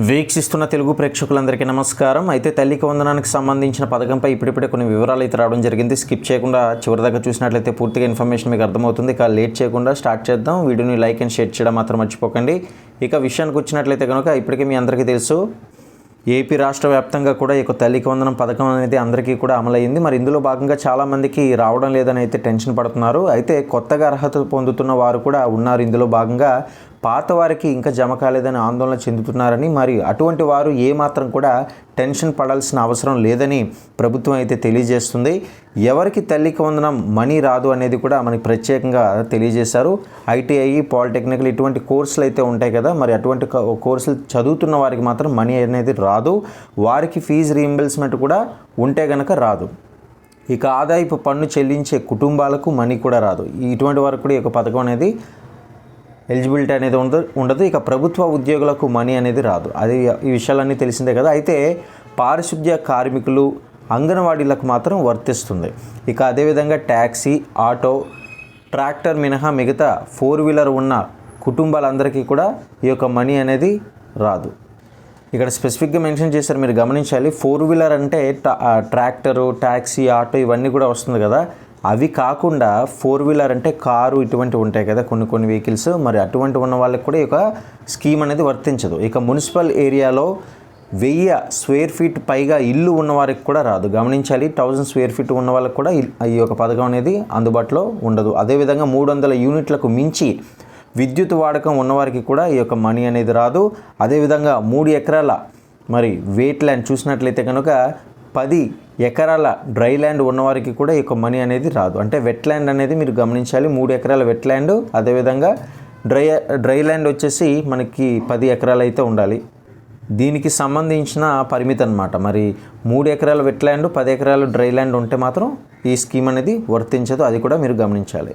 వీక్షిస్తున్న తెలుగు ప్రేక్షకులందరికీ నమస్కారం. అయితే తల్లికి వందనానికి సంబంధించిన పథకంపై ఇప్పుడిప్పుడే కొన్ని వివరాలు అయితే రావడం జరిగింది. స్కిప్ చేయకుండా చివరి దాకా చూసినట్లయితే పూర్తిగా ఇన్ఫర్మేషన్ మీకు అర్థమవుతుంది. ఇక లేట్ చేయకుండా స్టార్ట్ చేద్దాం. వీడియోని లైక్ అండ్ షేర్ చేయడం మాత్రం మర్చిపోకండి. ఇక విషయానికి వచ్చినట్లయితే కనుక ఇప్పటికే మీ అందరికీ తెలుసు, ఏపీ రాష్ట్ర వ్యాప్తంగా కూడా ఈ తల్లికి వందనం పథకం అనేది అందరికీ కూడా అమలైంది. మరి ఇందులో భాగంగా చాలామందికి రావడం లేదని అయితే టెన్షన్ పడుతున్నారు. అయితే కొత్తగా అర్హత పొందుతున్న వారు కూడా ఉన్నారు. ఇందులో భాగంగా పాత వారికి ఇంకా జమ కాలేదని ఆందోళన చెందుతున్నారని, మరి అటువంటి వారు ఏమాత్రం కూడా టెన్షన్ పడాల్సిన అవసరం లేదని ప్రభుత్వం అయితే తెలియజేస్తుంది. ఎవరికి తల్లికి వందనం మనీ రాదు అనేది కూడా మనకి ప్రత్యేకంగా తెలియజేశారు. ఐటీఐ, పాలిటెక్నికల్ ఇటువంటి కోర్సులు అయితే ఉంటాయి కదా, మరి అటువంటి కోర్సులు చదువుతున్న వారికి మాత్రం మనీ అనేది రాదు. వారికి ఫీజు రీయింబర్స్మెంట్ కూడా ఉంటే కనుక రాదు. ఇక ఆదాయపు పన్ను చెల్లించే కుటుంబాలకు మనీ కూడా రాదు. ఇటువంటి వారికి కూడా ఈ పథకం అనేది ఎలిజిబిలిటీ అనేది ఉండదు. ఇక ప్రభుత్వ ఉద్యోగులకు మనీ అనేది రాదు. అది ఈ విషయాలన్నీ తెలిసిందే కదా. అయితే పారిశుద్ధ్య కార్మికులు, అంగన్వాడీలకు మాత్రం వర్తిస్తుంది. ఇక అదేవిధంగా ట్యాక్సీ, ఆటో, ట్రాక్టర్ మినహా మిగతా 4 వీలర్ ఉన్న కుటుంబాలందరికీ కూడా ఈ మనీ అనేది రాదు. ఇక్కడ స్పెసిఫిక్గా మెన్షన్ చేశారు, మీరు గమనించాలి. 4 వీలర్ అంటే ట్రాక్టరు, ట్యాక్సీ, ఆటో ఇవన్నీ కూడా వస్తుంది కదా. అవి కాకుండా 4 వీలర్ అంటే కారు ఇటువంటివి ఉంటాయి కదా, కొన్ని వెహికల్స్. మరి అటువంటి ఉన్న వాళ్ళకి కూడా ఈ స్కీమ్ అనేది వర్తించదు. ఇక మున్సిపల్ ఏరియాలో 1000 స్క్వేర్ ఫీట్ పైగా ఇల్లు ఉన్న వారికి కూడా రాదు. గమనించాలి, 1000 స్క్వేర్ ఫీట్ ఉన్న వాళ్ళకి కూడా ఈ పథకం అనేది అందుబాటులో ఉండదు. అదేవిధంగా 300 యూనిట్లకు మించి విద్యుత్ వాడకం ఉన్నవారికి కూడా ఈ మనీ అనేది రాదు. అదేవిధంగా 3 ఎకరాల మరి వెట్ ల్యాండ్ చూసినట్లయితే కనుక 10 ఎకరాల డ్రై ల్యాండ్ ఉన్నవారికి కూడా ఈ మనీ అనేది రాదు. అంటే వెట్ ల్యాండ్ అనేది మీరు గమనించాలి, 3 ఎకరాల వెట్ ల్యాండ్, అదేవిధంగా డ్రై ల్యాండ్ వచ్చేసి మనకి 10 ఎకరాలు అయితే ఉండాలి. దీనికి సంబంధించిన పరిమితి అన్నమాట. మరి 3 ఎకరాల వెట్ ల్యాండ్, 10 ఎకరాల డ్రై ల్యాండ్ ఉంటే మాత్రం ఈ స్కీమ్ అనేది వర్తించదు. అది కూడా మీరు గమనించాలి.